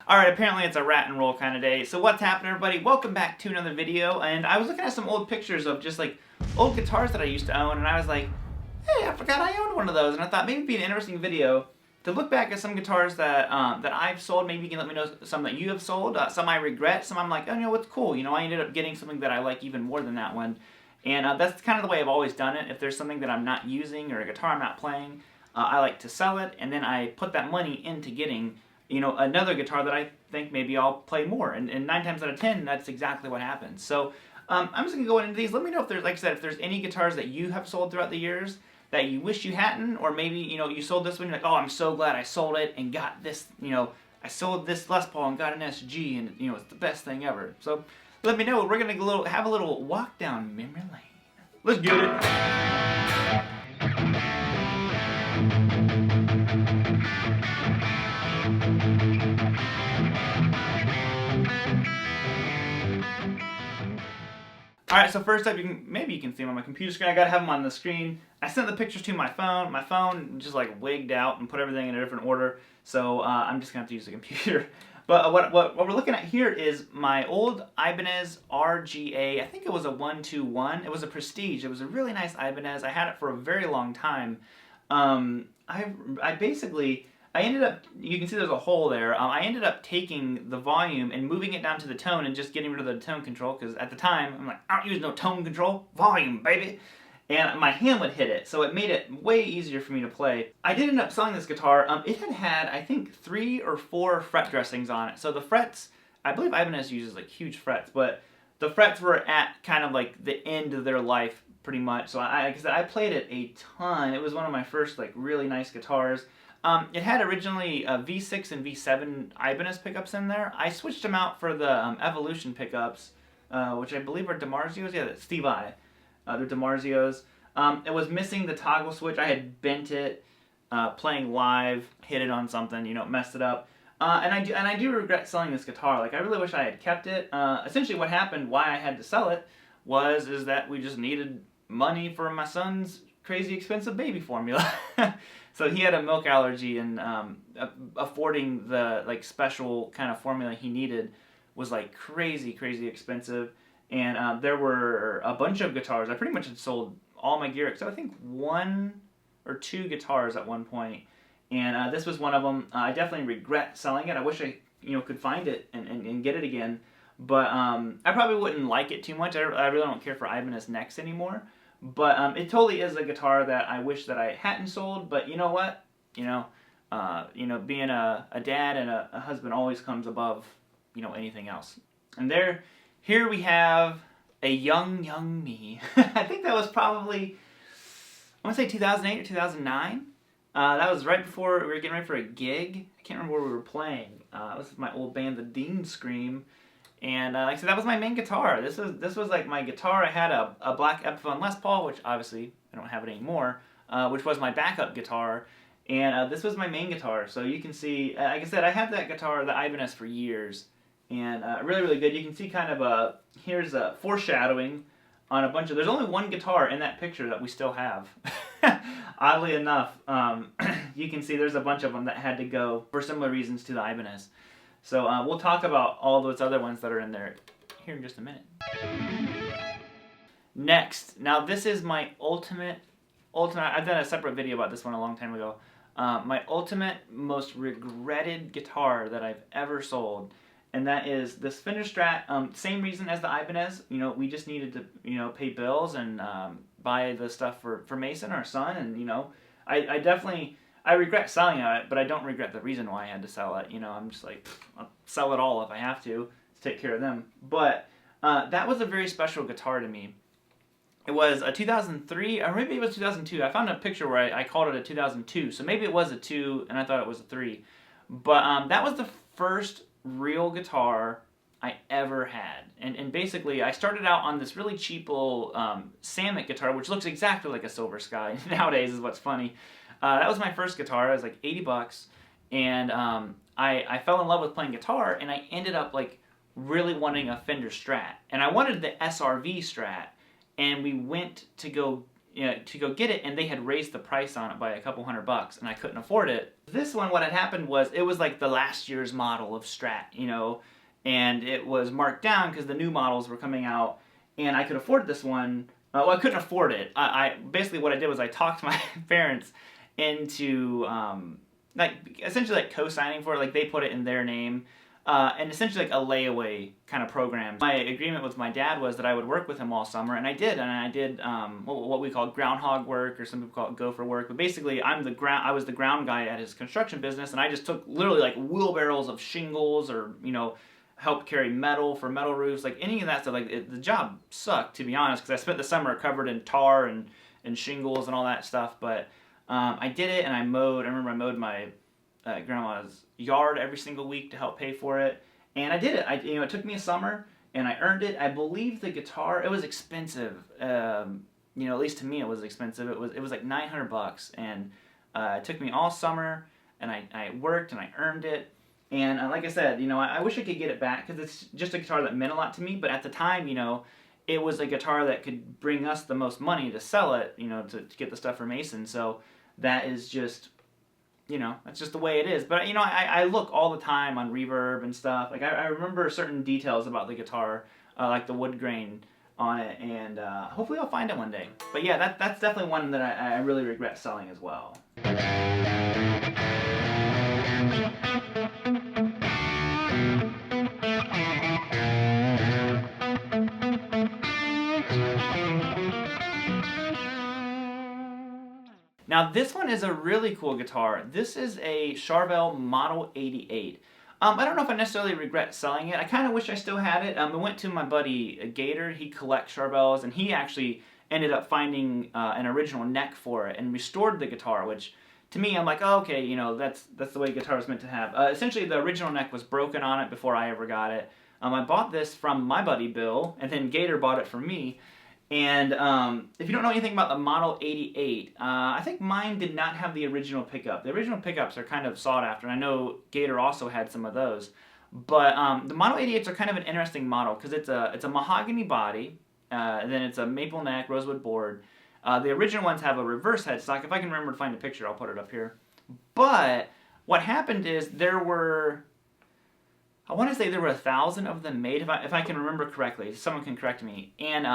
Alright, apparently it's a rat and roll kind of day. So what's happening, everybody? Welcome back to another video. And I was looking at some old pictures of just like old guitars that I used to own, and I was like, hey, I forgot I owned one of those. And I thought maybe it'd be an interesting video to look back at some guitars that that I've sold. Maybe you can let me know some that you have sold. Some I regret, some I'm like, oh, you know what's cool. You know, I ended up getting something that I like even more than that one. And that's kind of the way I've always done it. If there's something that I'm not using or a guitar I'm not playing, I like to sell it, and then I put that money into getting, you know, another guitar that I think maybe I'll play more. And 9 times out of 10, that's exactly what happens. So I'm just going to go into these. Let me know if there's, like I said, if there's any guitars that you have sold throughout the years that you wish you hadn't, or maybe, you know, you sold this one, you're like, oh, I'm so glad I sold it and got this, you know, I sold this Les Paul and got an SG, and, you know, it's the best thing ever. So let me know. We're going to have a little walk down memory lane. Let's get it. Alright, so first up, maybe you can see them on my computer screen. I gotta have them on the screen. I sent the pictures to my phone. My phone just like wigged out and put everything in a different order. So I'm just gonna have to use the computer. But what we're looking at here is my old Ibanez RGA. I think it was a 121. It was a Prestige. It was a really nice Ibanez. I had it for a very long time. I ended up, you can see there's a hole there, I ended up taking the volume and moving it down to the tone and just getting rid of the tone control, because at the time, I'm like, I don't use no tone control, volume, baby! And my hand would hit it, so it made it way easier for me to play. I did end up selling this guitar. It had, I think, 3 or 4 fret dressings on it. So the frets, I believe Ibanez uses like huge frets, but the frets were at kind of like the end of their life, pretty much. So like I said, I played it a ton. It was one of my first like really nice guitars. It had originally V6 and V7 Ibanez pickups in there. I switched them out for the Evolution pickups, which I believe are DiMarzios. Yeah, that's Steve I. They're DiMarzios. It was missing the toggle switch. I had bent it playing live, hit it on something, you know, messed it up. And I do regret selling this guitar. Like, I really wish I had kept it. Essentially, what happened, why I had to sell it, is that we just needed money for my son's crazy expensive baby formula. So he had a milk allergy, and affording the like special kind of formula he needed was like crazy expensive. And there were a bunch of guitars. I pretty much had sold all my gear except I think 1 or 2 guitars at one point. And this was one of them. I definitely regret selling it. I wish I could find it and get it again. But I probably wouldn't like it too much. I really don't care for Ibanez necks anymore. But it totally is a guitar that I wish that I hadn't sold. But you know what? Being a dad and a husband always comes above anything else. And here we have a young me. I think that was probably, I want to say 2008 or 2009. That was right before we were getting ready for a gig. I can't remember where we were playing. It was my old band, the Dean Scream. And like I said, that was my main guitar. This was like my guitar. I had a black Epiphone Les Paul, which obviously I don't have it anymore, which was my backup guitar. And this was my main guitar. So you can see, like I said, I had that guitar, the Ibanez, for years. And really good. You can see kind of here's a foreshadowing on a bunch of, there's only one guitar in that picture that we still have. Oddly enough, you can see there's a bunch of them that had to go for similar reasons to the Ibanez. So we'll talk about all those other ones that are in there here in just a minute. Next, now this is my ultimate, I've done a separate video about this one a long time ago. My ultimate, most regretted guitar that I've ever sold. And that is this Fender Strat. Same reason as the Ibanez. We just needed to, pay bills and buy the stuff for Mason, our son. And, I regret selling it, but I don't regret the reason why I had to sell it. I'm just like, I'll sell it all if I have to take care of them. But that was a very special guitar to me. It was a 2003, or maybe it was 2002. I found a picture where I called it a 2002. So maybe it was a 2, and I thought it was a 3. But that was the first real guitar I ever had. And basically, I started out on this really cheap little Samick guitar, which looks exactly like a Silver Sky nowadays, is what's funny. That was my first guitar. It was like $80, and I fell in love with playing guitar, and I ended up like really wanting a Fender Strat, and I wanted the SRV Strat, and we went to go to go get it, and they had raised the price on it by a couple $100, and I couldn't afford it. This one, what had happened was it was like the last year's model of Strat, and it was marked down because the new models were coming out, and I could afford this one. Well, I couldn't afford it. I basically what I did was I talked my parents into essentially co-signing for it. Like they put it in their name. And essentially like a layaway kind of program. My agreement with my dad was that I would work with him all summer, and I did. And I did what we call groundhog work, or some people call it gopher work. But basically, I was the ground guy at his construction business, and I just took literally like wheelbarrows of shingles, or helped carry metal for metal roofs, like any of that stuff. Like the job sucked, to be honest, because I spent the summer covered in tar and shingles and all that stuff. But I did it, and I remember I mowed my grandma's yard every single week to help pay for it, and I did it. It took me a summer, and I earned it. I believe the guitar, it was expensive. At least to me, it was expensive. It was like $900, and it took me all summer, and I worked and I earned it. And like I said, I wish I could get it back because it's just a guitar that meant a lot to me. But at the time, it was a guitar that could bring us the most money to sell it, to get the stuff from Mason. So that is just. That's just the way it is. But, I look all the time on Reverb and stuff. Like, I remember certain details about the guitar, like the wood grain on it, and hopefully I'll find it one day. But yeah, that's definitely one that I really regret selling as well. Now this one is a really cool guitar. This is a Charvel Model 88. I don't know if I necessarily regret selling it. I kind of wish I still had it. I went to my buddy Gator. He collects Charvels, and he actually ended up finding an original neck for it and restored the guitar, which to me, I'm like, oh, okay, that's the way guitar is meant to have. Essentially, the original neck was broken on it before I ever got it. I bought this from my buddy Bill, and then Gator bought it from me. And if you don't know anything about the Model 88, I think mine did not have the original pickup. The original pickups are kind of sought after, and I know Gator also had some of those. But the Model 88s are kind of an interesting model because it's a mahogany body, and then it's a maple neck, rosewood board. The original ones have a reverse headstock. If I can remember to find a picture, I'll put it up here. But what happened is I want to say there were 1,000 of them made, if I can remember correctly. Someone can correct me. And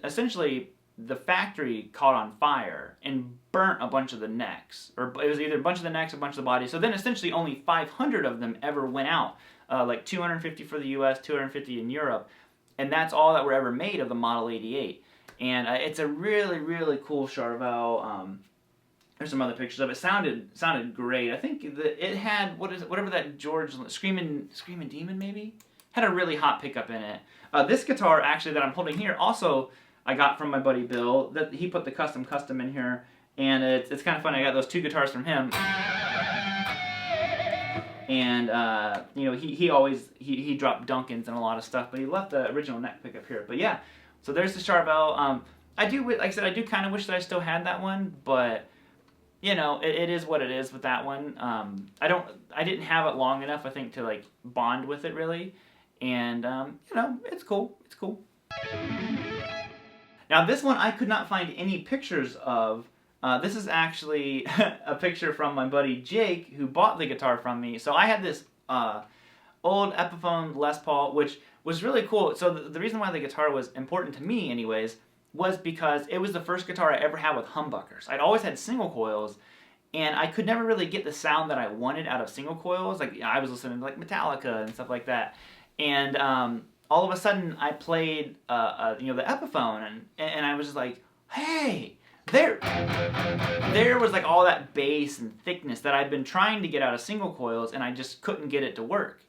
essentially, the factory caught on fire and burnt a bunch of the necks. Or it was either a bunch of the necks or a bunch of the bodies. So then essentially only 500 of them ever went out. Like 250 for the US, 250 in Europe. And that's all that were ever made of the Model 88. And it's a really, really cool Charvel. There's some other pictures of it. Sounded great. I think it had whatever that George Screaming Demon maybe had a really hot pickup in it. This guitar actually that I'm holding here also I got from my buddy Bill. That he put the custom in here, and it's kind of funny. I got those two guitars from him, and he dropped Duncans and a lot of stuff, but he left the original neck pickup here. But yeah, so there's the Charvel. I do, like I said, I do kind of wish that I still had that one, but. It is what it is with that one. I didn't have it long enough, I think, to like bond with it really, and it's cool. It's cool. Now this one I could not find any pictures of. This is actually a picture from my buddy Jake, who bought the guitar from me. So I had this old Epiphone Les Paul, which was really cool. So the reason why the guitar was important to me, anyways, was because it was the first guitar I ever had with humbuckers. I'd always had single coils, and I could never really get the sound that I wanted out of single coils. Like I was listening to like Metallica and stuff like that, and all of a sudden I played the Epiphone, and I was just like, hey, there was like all that bass and thickness that I'd been trying to get out of single coils, and I just couldn't get it to work.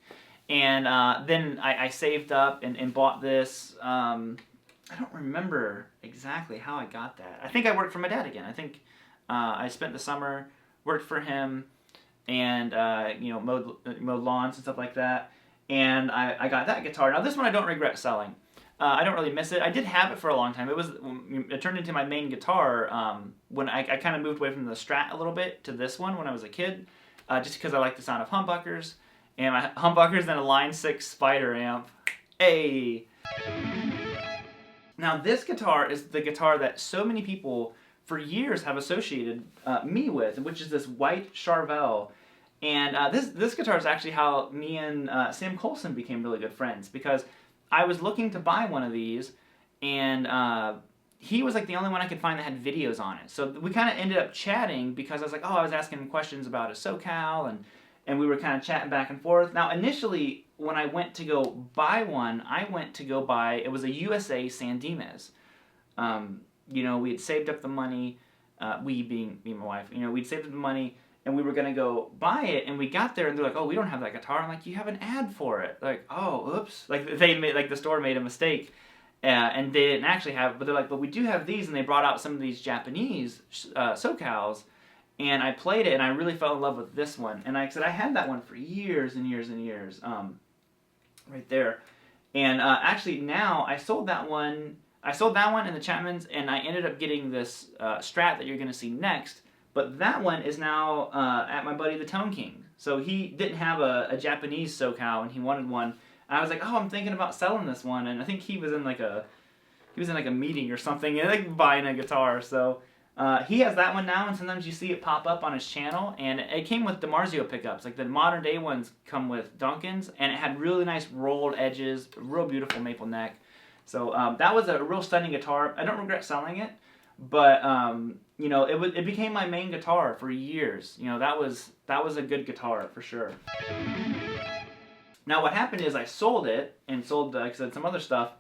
And then I saved up and bought this. I don't remember exactly how I got that. I think I worked for my dad again. I think I spent the summer, worked for him, and mowed lawns and stuff like that. And I got that guitar. Now this one I don't regret selling. I don't really miss it. I did have it for a long time. It turned into my main guitar when I kind of moved away from the Strat a little bit to this one when I was a kid, just because I like the sound of humbuckers. And my humbuckers and a Line 6 Spider amp. Hey! Now this guitar is the guitar that so many people for years have associated me with, which is this white Charvel. And this guitar is actually how me and Sam Colson became really good friends, because I was looking to buy one of these, and he was like the only one I could find that had videos on it. So we kind of ended up chatting because I was like, oh, I was asking him questions about his SoCal, and we were kind of chatting back and forth. Now, initially, when I went to go buy one, it was a USA San Dimas. You know, we had saved up the money, we being me and my wife, you know, we'd saved up the money, and we were going to go buy it, and we got there, and they're like, oh, we don't have that guitar. I'm like, you have an ad for it. Like, oh, oops. Like, the store made a mistake, and they didn't actually have it, but they're like, but we do have these, and they brought out some of these Japanese SoCals, and I played it, and I really fell in love with this one. And I said, I had that one for years and years and years, right there. And actually, now, I sold that one in the Chapman's, and I ended up getting this Strat that you're going to see next. But that one is now at my buddy the Tone King. So he didn't have a Japanese SoCal, and he wanted one. And I was like, oh, I'm thinking about selling this one. And I think he was in like a meeting or something, and like buying a guitar. So he has that one now, and sometimes you see it pop up on his channel. And it came with DiMarzio pickups. Like the modern day ones come with Duncans, and it had really nice rolled edges, real beautiful maple neck. So that was a real stunning guitar. I don't regret selling it, but you know, it became my main guitar for years. You know, that was a good guitar for sure. Now what happened is I sold it, and sold, like I said, some other stuff,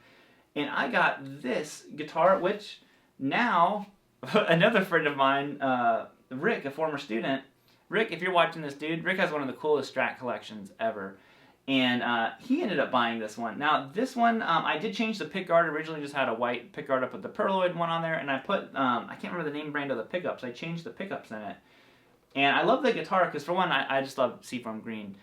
and I got this guitar, which now another friend of mine, Rick, a former student, Rick, if you're watching this, dude, Rick has one of the coolest Strat collections ever. And he ended up buying this one. Now, this one, I did change the pickguard. Originally just had a white pickguard. I put the Perloid one on there, and I put, I can't remember the name brand of the pickups. I changed the pickups in it. And I love the guitar, because for one, I just love Seafoam green.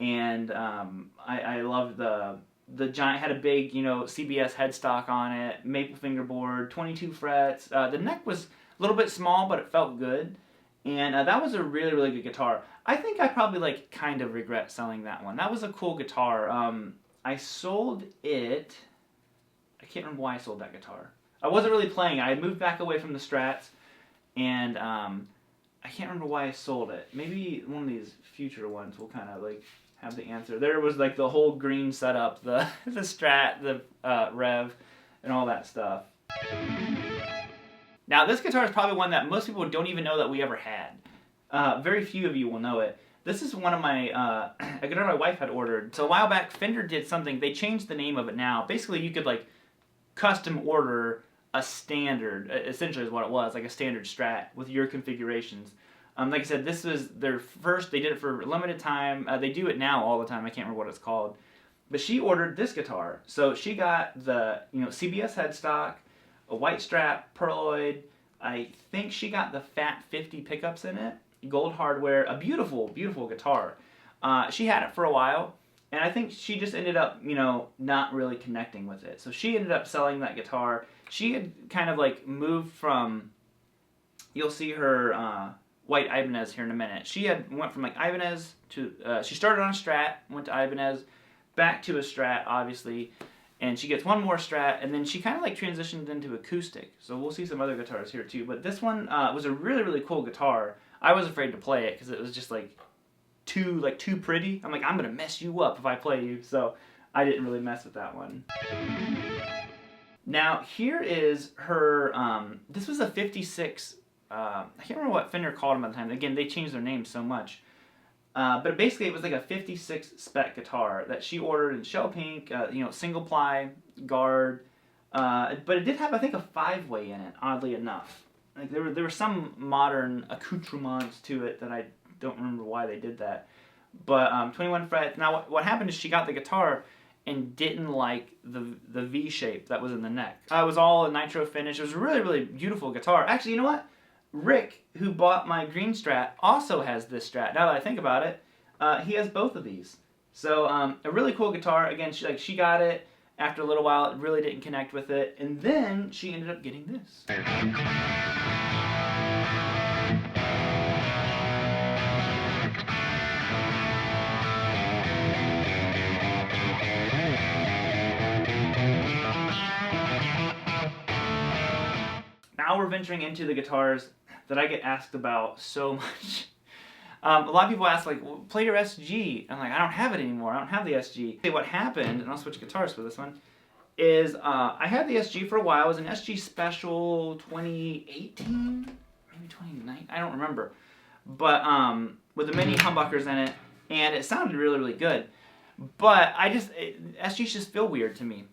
And I love the giant, had a big, you know, CBS headstock on it, maple fingerboard, 22 frets. The neck was a little bit small, but it felt good. And that was a really, really good guitar. I think I probably, like, kind of regret selling that one. That was a cool guitar. I sold it... I can't remember why I sold that guitar. I wasn't really playing. I had moved back away from the Strats, and I can't remember why I sold it. Maybe one of these future ones will kind of, like, have the answer. There was, like, the whole green setup, the Strat, the Rev, and all that stuff. Now, this guitar is probably one that most people don't even know that we ever had. Very few of you will know it. This is one of my, a guitar my wife had ordered. So a while back, Fender did something. They changed the name of it now. Basically, you could, like, custom order a standard, essentially is what it was, like a standard Strat with your configurations. Like I said, this was their first, they did it for a limited time. They do it now all the time. I can't remember what it's called. But she ordered this guitar. So she got the, you know, CBS headstock, a white Strat, Perloid. I think she got the Fat 50 pickups in it, gold hardware, a beautiful, beautiful guitar. She had it for a while, and I think she just ended up, you know, not really connecting with it. So she ended up selling that guitar. She had kind of like moved from, you'll see her white Ibanez here in a minute. She had went from like Ibanez to, she started on a Strat, went to Ibanez, back to a Strat, obviously. And she gets one more Strat, and then she kind of like transitioned into acoustic. So we'll see some other guitars here too. But this one was a really, really cool guitar. I was afraid to play it because it was just like too pretty. I'm like, I'm gonna mess you up if I play you. So I didn't really mess with that one. Now here is her. This was a 56. I can't remember what Fender called them at the time. Again, they changed their name so much. But basically, it was like a 56 spec guitar that she ordered in shell pink, you know, single ply, guard. But it did have, I think, a 5-way in it, oddly enough. Like there were some modern accoutrements to it that I don't remember why they did that. But 21 frets. Now, what happened is she got the guitar and didn't like the V shape that was in the neck. It was all a nitro finish. It was a really, really beautiful guitar. Actually, you know what? Rick, who bought my green Strat, also has this Strat. Now that I think about it, he has both of these. So a really cool guitar. Again, she got it. After a little while, it really didn't connect with it. And then she ended up getting this. Now we're venturing into the guitars that I get asked about so much. A lot of people ask, like, well, play your SG. I'm like, I don't have it anymore. I don't have the SG. What happened, and I'll switch guitars for this one, is I had the SG for a while. It was an SG Special 2018, maybe 2019. I don't remember. But with the mini humbuckers in it, and it sounded really, really good. But SGs just feel weird to me.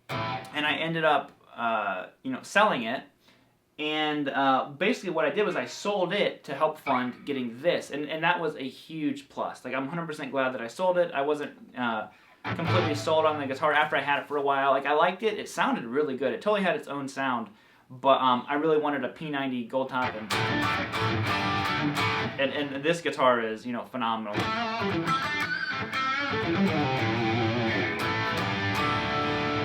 And I ended up, selling it. And basically what I did was I sold it to help fund getting this. And that was a huge plus. Like, I'm 100% glad that I sold it. I wasn't completely sold on the guitar after I had it for a while. Like, I liked it. It sounded really good. It totally had its own sound. But I really wanted a P90 gold top. And this guitar is, phenomenal.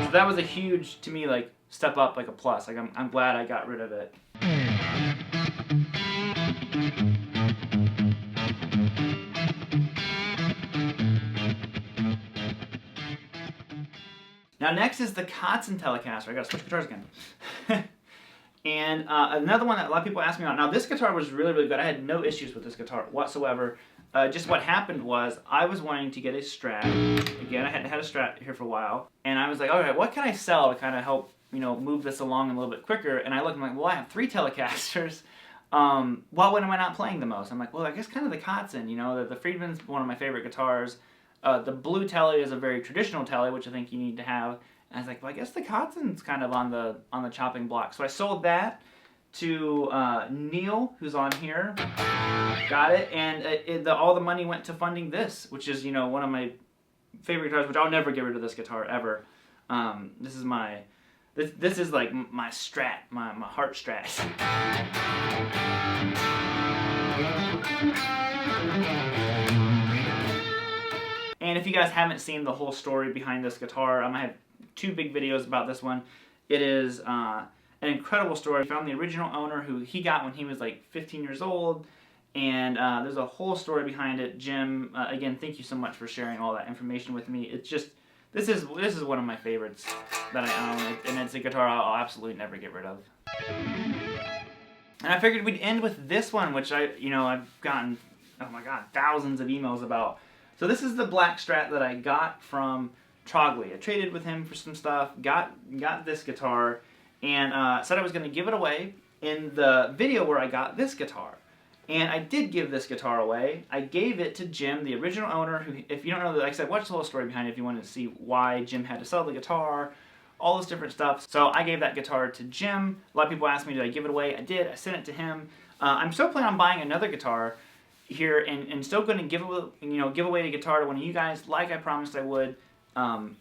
So that was a huge, to me, like, step up, like a plus. Like, I'm glad I got rid of it. Now next is the Kotzen Telecaster. I gotta switch guitars again. And another one that a lot of people ask me about. Now this guitar was really, really good. I had no issues with this guitar whatsoever. Just what happened was I was wanting to get a Strat. Again, I hadn't had a Strat here for a while. And I was like, okay, what can I sell to kind of help, move this along a little bit quicker? And I looked and I'm like, well, I have 3 Telecasters. Why am I not playing the most? I'm like, well, I guess kind of the Kotzen. The Friedman's one of my favorite guitars. The blue Tele is a very traditional Tele, which I think you need to have. And I was like, well, I guess the Kotzen's kind of on the chopping block. So I sold that to Neil, who's on here. Got it, and all the money went to funding this, which is one of my favorite guitars. Which I'll never get rid of this guitar ever. This is this is like my Strat, my heart Strat. And if you guys haven't seen the whole story behind this guitar, I have 2 big videos about this one. It is an incredible story. I found the original owner who he got when he was like 15 years old, and there's a whole story behind it. Jim, again, thank you so much for sharing all that information with me. It's just, this is one of my favorites that I own, and it's a guitar I'll absolutely never get rid of. And I figured we'd end with this one, which I've gotten, oh my god, thousands of emails about. So this is the black Strat that I got from Trogley. I traded with him for some stuff, got this guitar, and said I was going to give it away in the video where I got this guitar. And I did give this guitar away. I gave it to Jim, the original owner, who, if you don't know, like I said, watch the whole story behind it if you wanted to see why Jim had to sell the guitar, all this different stuff. So I gave that guitar to Jim. A lot of people asked me, did I give it away? I did. I sent it to him. I'm still planning on buying another guitar here and still going to give away the guitar to one of you guys like I promised I would.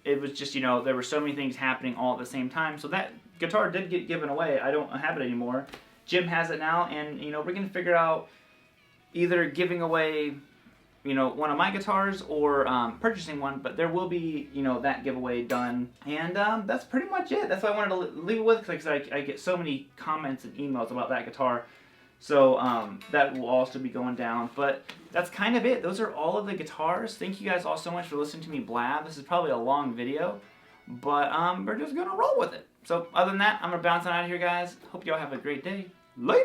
It was just, there were so many things happening all at the same time. So that guitar did get given away. I don't have it anymore. Jim has it now, and, we're going to figure out either giving away, one of my guitars or purchasing one, but there will be, that giveaway done. And that's pretty much it. That's what I wanted to leave it with, because like I said, I get so many comments and emails about that guitar. So that will also be going down. But that's kind of it. Those are all of the guitars. Thank you guys all so much for listening to me blab. This is probably a long video, but we're just going to roll with it. So other than that, I'm going to bounce on out of here, guys. Hope y'all have a great day. Later!